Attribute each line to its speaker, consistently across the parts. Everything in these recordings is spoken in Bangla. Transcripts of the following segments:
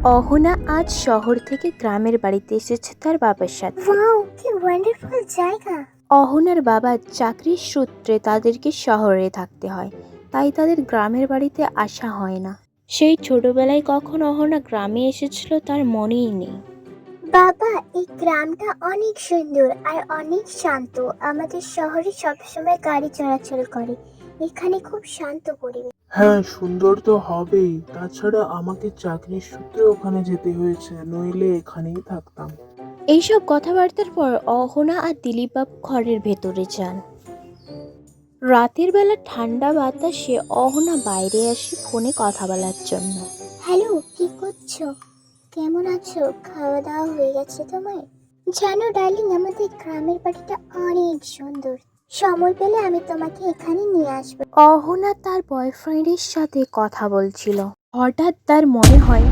Speaker 1: অহনা আজ শহর থেকে গ্রামের বাড়িতে এসেছে তার বাবার সাথে।
Speaker 2: ওয়াও, কি ওয়ান্ডারফুল জায়গা।
Speaker 1: অহনার বাবা চাকরির সূত্রে তাদেরকে শহরে থাকতে হয়, তাই তাদের গ্রামের বাড়িতে আসা হয় না। সেই ছোটবেলায় কখন অহনা গ্রামে এসেছিল তার মনেই নেই।
Speaker 2: বাবা, এই গ্রামটা অনেক সুন্দর আর অনেক শান্ত। আমাদের শহরে সবসময় গাড়ি চলাচল করে, এখানে খুব শান্ত পরিবেশ।
Speaker 3: হ্যাঁ, সুন্দর তো হবেই। তাছাড়া আমাকে চাকরির সূত্রে ওখানে যেতে হয়েছে, নইলে এখানেই থাকতাম।
Speaker 1: এইসব কথাবার্তার পর অহনা আর দিলীপবাবু ঘরের ভেতরে যান। রাতের বেলা ঠান্ডা বাতাসে অহনা বাইরে আসে ফোনে কথা বলার জন্য।
Speaker 2: হ্যালো, কি করছো? কেমন আছো? খাওয়া দাওয়া হয়ে গেছে তোমার? জানো ডার্লিং, আমাদের গ্রামের বাড়িটা অনেক সুন্দর। সময় পেলে আমি তোমাকে এখানে নিয়ে আসবো।
Speaker 1: অহনা তার বয়ফ্রেন্ডের সাথে কথা বলছিল। হঠাৎ তার মনে হয়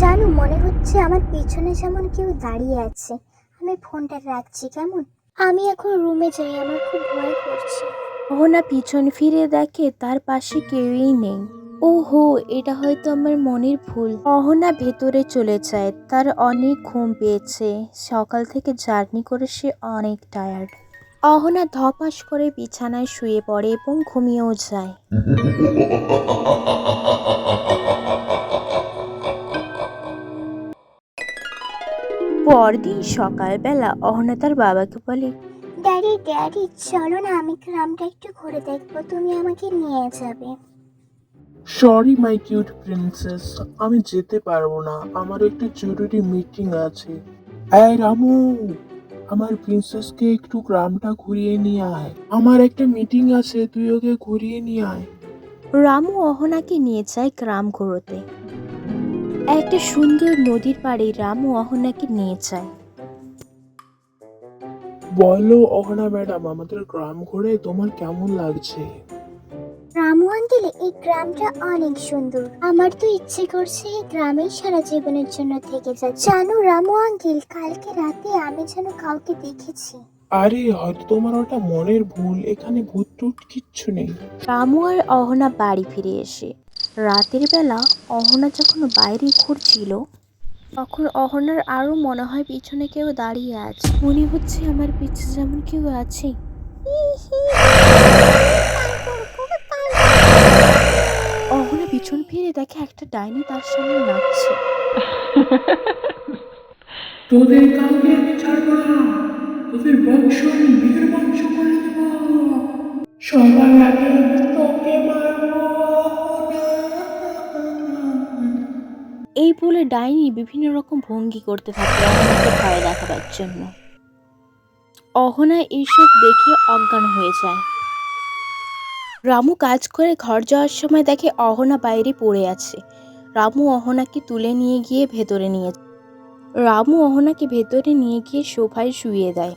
Speaker 2: জানো, মনে হচ্ছে আমার পিছনে যেমন কেউ দাঁড়িয়ে আছে। আমি ফোনটা রাখছি কেমন? আমি এখন রুমে যাই, আমার খুব ভয় করছে।
Speaker 1: অহনা পিছন ফিরে দেখে তার পাশে কেউই নেই। ওহো, এটা হয়তো আমার মনের ভুল। অহনা ভেতরে চলে যায়, তার অনেক ঘুম পেয়েছে। সকাল থেকে জার্নি করে সে অনেক টায়ার্ড। অহনা ধপাস করে বিছানায় শুয়ে পড়ে এবং ঘুমিয়েও যায়। পরদিন সকালবেলা অহনা তার বাবাকে বলে,
Speaker 2: ড্যাডি ড্যাডি, চলো না, আমি গ্রামটা একটু ঘুরে দেখবো, তুমি আমাকে নিয়ে যাবে?
Speaker 3: সরি মাই কিউট প্রিন্সেস, আমি যেতে পারবো না, আমার একটা জরুরি মিটিং আছে। এই রামু, আমার প্রিন্সেসকে একটু গ্রামটা ঘুরিয়ে নিয়ে আয়। আমার একটা মিটিং আছে, তুই ওকে ঘুরিয়ে নিয়ে আয়।
Speaker 1: রামু অহনাকে নিয়ে যায় গ্রাম ঘুরোতে। একটা সুন্দর নদীর পাড়ে রামু অহনাকে নিয়ে যায়।
Speaker 3: বলো অহনা ম্যাডাম, আমাদের গ্রাম ঘুরে তোমার কেমন লাগছে?
Speaker 2: রামু আঙ্কেল, এই গ্রামটা অনেক সুন্দর। আমার তো ইচ্ছে করছে এই গ্রামেই সারা জীবনের জন্য থেকে যায়। জানো রামু আঙ্কেল, কালকে রাতে আমি যেন কাউকে দেখেছি।
Speaker 3: আরে হয়তো তোমার ওটা মনের ভুল, এখানে ভূত টুত কিচ্ছু নেই।
Speaker 1: রামু আর অহনা বাড়ি ফিরে এসে রাতের বেলা অহনা যখন বাইরে ঘুরছিল, তখন অহনার আরো মনে হয় পিছনে কেউ দাঁড়িয়ে আছে। মনে হচ্ছে আমার পিছে যেমন কেউ আছে। অহনা পিছন ফিরে দেখে একটা ডাইনি তার সামনে নাচছে।
Speaker 3: তোদের কাউকে আমি ছাড়বো না, তোদের বংশ আমি নির্বংশ করে দেব। সবার আগে আমি তোকে মারবো।
Speaker 1: এই বলে ডাইনি বিভিন্ন রকম ভঙ্গি করতে থাকে অহনাকে ভয় দেখাবার জন্য। অহনা এইসব দেখে অজ্ঞান হয়ে যায়। রামু কাজ করে ঘর যাওয়ার সময় দেখে অহনা বাইরে পড়ে আছে। রামু অহনাকে তুলে নিয়ে গিয়ে ভেতরে নিয়ে যায়। রামু অহনাকে ভেতরে নিয়ে গিয়ে সোফায় শুইয়ে দেয়।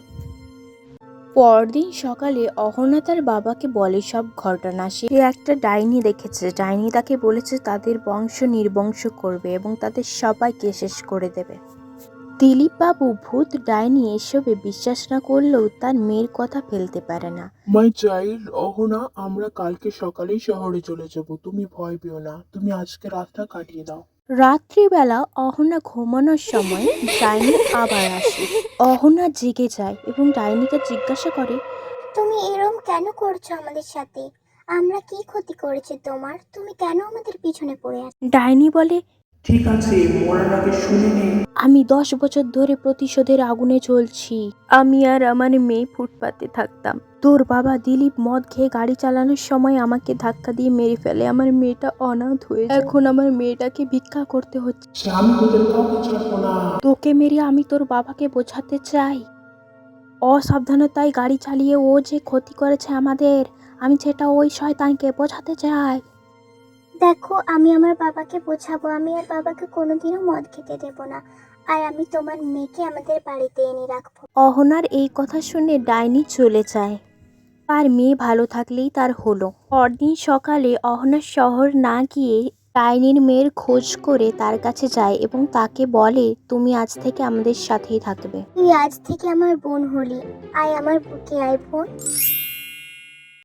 Speaker 1: পরদিন সকালে অহনা তার বাবাকে বলে সব ঘটনা। সে একটা ডাইনি দেখেছে, ডাইনি তাকে বলেছে তাদের বংশ নির্বংশ করবে এবং তাদের সবাইকে শেষ করে দেবে। দিলীপ বাবু ভূত ডাইনি এসবে বিশ্বাস না করলেও তার মেয়ের কথা ফেলতে পারে না।
Speaker 3: মাই চাইল্ড অহনা, আমরা কালকে সকালেই শহরে চলে যাব, তুমি ভয় পেও না, তুমি আজকে রাতটা কাটিয়ে দাও।
Speaker 1: রাত্রিবেলা অহনা ঘুমানোর সময় ডাইনি আবার আসে। অহনা জেগে যায় এবং ডাইনিকে জিজ্ঞাসা করে,
Speaker 2: তুমি এরম কেন করছো আমাদের সাথে? আমরা কি ক্ষতি করেছি তোমার? তুমি কেন আমাদের পিছনে পড়ে আছো?
Speaker 1: ডাইনি বলে,
Speaker 3: ঠিক আছে, মরার আগে শুনে নে।
Speaker 1: আমি 10 বছর ধরে প্রতিশোধের আগুনে জ্বলছি। আমি আর আমার মেয়ে ফুটপাতে থাকতাম। তোর বাবা দিলীপ মদ খেয়ে গাড়ি চালানোর সময় আমাকে ধাক্কা দিয়ে মেরে ফেলে। আমার মেয়েটা অনাথ হয়ে যায়। এখন আমার মেয়েটাকে ভিক্ষা করতে হচ্ছে।
Speaker 3: আমি তোদের কাউকে ছাড়বো না।
Speaker 1: তোকে মেরে আমি তোর বাবাকে বোঝাতে চাই, অসাবধানতায় গাড়ি চালিয়ে ও যে ক্ষতি করেছে আমাদের, আমি সেটা ওই শয়তানকে বোঝাতে চাই।
Speaker 2: দেখো, আমি আমার বাবাকে বোঝাবো, আমি আর বাবাকে কোনোদিনও মদ খেতে দেবো না। আর আমি তোমার মেয়েকে আমাদের বাড়িতে এনে রাখবো।
Speaker 1: অহনার এই কথা শুনে ডাইনি চলে যায়। তার মেয়ে ভালো থাকলেই তার হলো। পরদিন সকালে অহনা শহর না গিয়ে ডাইনির মেয়ের খোঁজ করে তার কাছে যায় এবং তাকে বলে, তুমি আজ থেকে আমাদের সাথেই থাকবে।
Speaker 2: তুই আজ থেকে আমার বোন হলি। আয় আমার বুকে আয় বোন।